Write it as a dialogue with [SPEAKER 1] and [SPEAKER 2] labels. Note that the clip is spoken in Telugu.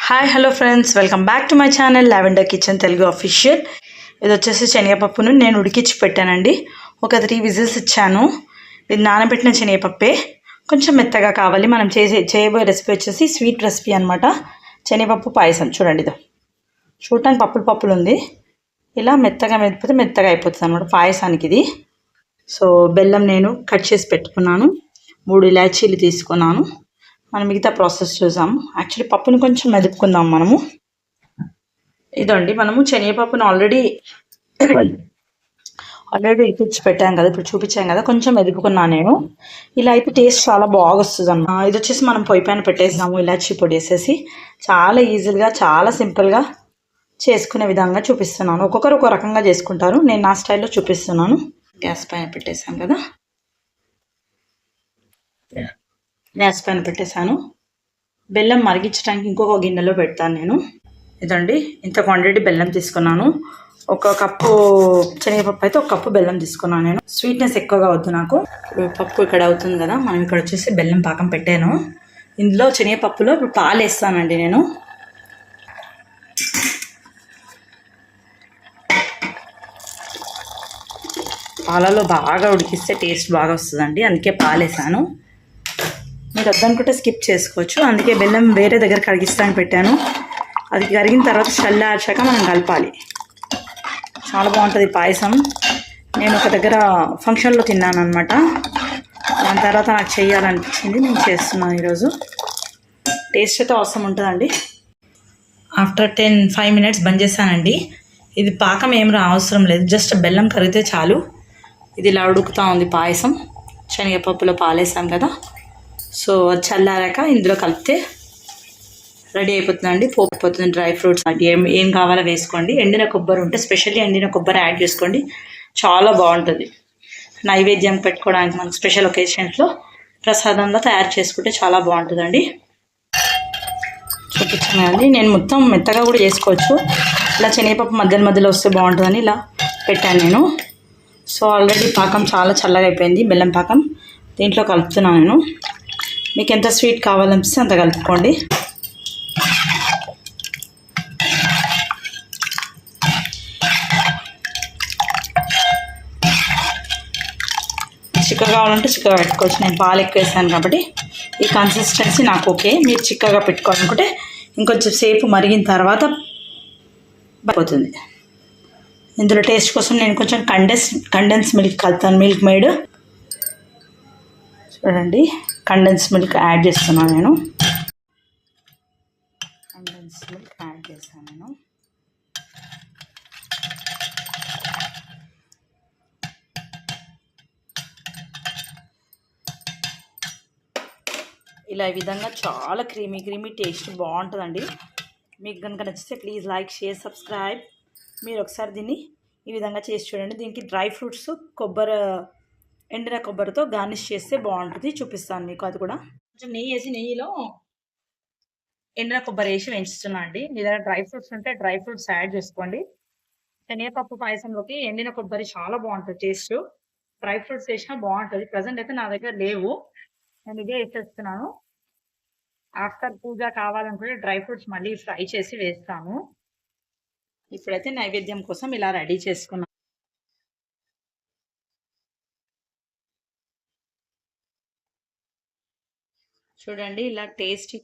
[SPEAKER 1] Hi hello friends, welcome back to my channel lavender kitchen Telugu official. ఇది వచ్చేసి శనగపప్పును నేను ఉడికించి పెట్టానండి. ఒక 3 విజిల్స్ ఇచ్చాను. ఇది నానబెట్టిన శనగపప్పే, కొంచెం మెత్తగా కావాలి. మనం చేయబోయే రెసిపీ వచ్చేసి స్వీట్ రెసిపీ అనమాట. శనగపప్పు పాయసం. చూడండి, ఇది చూడటానికి పప్పులు ఉంది. ఇలా మెత్తగా మెదిపితే మెత్తగా అయిపోతుంది అనమాట పాయసానికి ఇది. సో బెల్లం నేను కట్ చేసి పెట్టుకున్నాను. 3 ఇలాచీలు తీసుకున్నాను. మనం మిగతా ప్రాసెస్ చూసాము. యాక్చువల్లీ పప్పుని కొంచెం మెదుపుకుందాం మనము. ఇదండి, మనము శనగపప్పును ఆల్రెడీ ఇప్పించి పెట్టాం కదా, ఇప్పుడు చూపించాం కదా, కొంచెం మెదుపుకున్నాను నేను. ఇలా అయితే టేస్ట్ చాలా బాగా వస్తుంది అన్నమాట. ఇది వచ్చేసి మనం పొయ్యి పైన పెట్టేసాము ఇలాచీ పొడి వేసేసి. చాలా ఈజీగా, చాలా సింపుల్గా చేసుకునే విధంగా చూపిస్తున్నాను. ఒక్కొక్కరు ఒక రకంగా చేసుకుంటారు, నేను నా స్టైల్లో చూపిస్తున్నాను. గ్యాస్ పైన పెట్టేసాం కదా, గ్యాస్ పైన పెట్టేశాను. బెల్లం మరిగించడానికి ఇంకొక గిన్నెలో పెడతాను నేను. ఇదండి, ఇంత క్వాంటిటీ బెల్లం తీసుకున్నాను. 1 కప్పు శనగపప్పు అయితే 1 కప్పు బెల్లం తీసుకున్నాను నేను. స్వీట్నెస్ ఎక్కువగా వద్దు నాకు. పప్పు ఇక్కడ అవుతుంది కదా, మనం ఇక్కడ వచ్చేసి బెల్లం పాకం పెట్టాను. ఇందులో శనగపప్పులో ఇప్పుడు పాలు వేస్తానండి నేను. పాలలో బాగా ఉడికిస్తే టేస్ట్ బాగా వస్తుందండి, అందుకే పాలు వేసాను. మీరు వద్దనుకుంటే స్కిప్ చేసుకోవచ్చు. అందుకే బెల్లం వేరే దగ్గర కరిగిస్తాను పెట్టాను. అది కరిగిన తర్వాత చల్లార్చాక మనం కలపాలి. చాలా బాగుంటుంది పాయసం. నేను ఒక దగ్గర ఫంక్షన్లో తిన్నాను అనమాట. దాని తర్వాత నాకు చేయాలనిపించింది, నేను చేస్తున్నాను ఈరోజు. టేస్ట్ అయితే అవసరం ఉంటుందండి. ఆఫ్టర్ 5 మినిట్స్ బంద్ చేశానండి. ఇది పాకం ఏం అవసరం లేదు, జస్ట్ బెల్లం కరిగితే చాలు. ఇది ఇలా ఉడుకుతూ ఉంది పాయసం. శనగపప్పులో పాలేసాం కదా, సో అది చల్లారాక ఇందులో కలిపితే రెడీ అయిపోతుందండి. పోకపోతుంది. డ్రై ఫ్రూట్స్ ఏం కావాలో వేసుకోండి. ఎండిన కొబ్బరి ఉంటే స్పెషల్లీ ఎండిన కొబ్బరి యాడ్ చేసుకోండి, చాలా బాగుంటుంది. నైవేద్యం పెట్టుకోవడానికి మనకు స్పెషల్ ఒకేషన్స్లో ప్రసాదంలో తయారు చేసుకుంటే చాలా బాగుంటుందండి. చూపించాను కదండి, నేను మొత్తం మెత్తగా కూడా చేసుకోవచ్చు. ఇలా శనగపప్పు మధ్యలో వస్తే బాగుంటుందని ఇలా పెట్టాను నేను. సో ఆల్రెడీ పాకం చాలా చల్లగా అయిపోయింది, బెల్లం పాకం. దీంట్లో కలుపుతున్నాను నేను. మీకు ఎంత స్వీట్ కావాలనిపిస్తే అంత కలుపుకోండి. చిక్కగా కావాలంటే చిక్కగా పెట్టుకోవచ్చు. నేను పాలు ఎక్కువ వేసాను కాబట్టి ఈ కన్సిస్టెన్సీ నాకు ఓకే. మీరు చిక్కగా పెట్టుకోవాలనుకుంటే ఇంకొంచెం సేపు మరిగిన తర్వాత అయిపోతుంది. ఇందులో టేస్ట్ కోసం నేను కొంచెం కండెన్స్ మిల్క్ కలుపుతాను. మిల్క్ మేడ్ చూడండి, కండెన్స్ మిల్క్ యాడ్ చేస్తున్నాను నేను. కండెన్స్ మిల్క్ యాడ్ చేస్తాను నేను. ఇలా ఈ విధంగా చాలా క్రీమీ టేస్ట్ బాగుంటుందండి. మీకు కనుక నచ్చితే ప్లీజ్ లైక్, షేర్, సబ్స్క్రైబ్. మీరు ఒకసారి దీన్ని ఈ విధంగా చేసి చూడండి. దీనికి డ్రై ఫ్రూట్స్, ఎండిన కొబ్బరితో గార్నిష్ చేస్తే బాగుంటుంది. చూపిస్తాను మీకు అది కూడా. కొంచెం నెయ్యిలో ఎండిన కొబ్బరి వేసి వేయించుతున్నా అండి. మీ దగ్గర డ్రై ఫ్రూట్స్ ఉంటే డ్రై ఫ్రూట్స్ యాడ్ చేసుకోండి. శనగపప్పు పాయసంలోకి ఎండిన కొబ్బరి చాలా బాగుంటుంది టేస్ట్. డ్రై ఫ్రూట్స్ వేసినా బాగుంటుంది. ప్రజెంట్ అయితే నా దగ్గర లేవు, నేను ఇదే వేసేస్తున్నాను. ఆఫ్టర్ పూజ కావాలనుకుంటే డ్రై ఫ్రూట్స్ మళ్ళీ ఫ్రై చేసి వేస్తాను. ఇప్పుడైతే నైవేద్యం కోసం ఇలా రెడీ చేసుకున్నాను. చూడండి, ఇలా టేస్టీ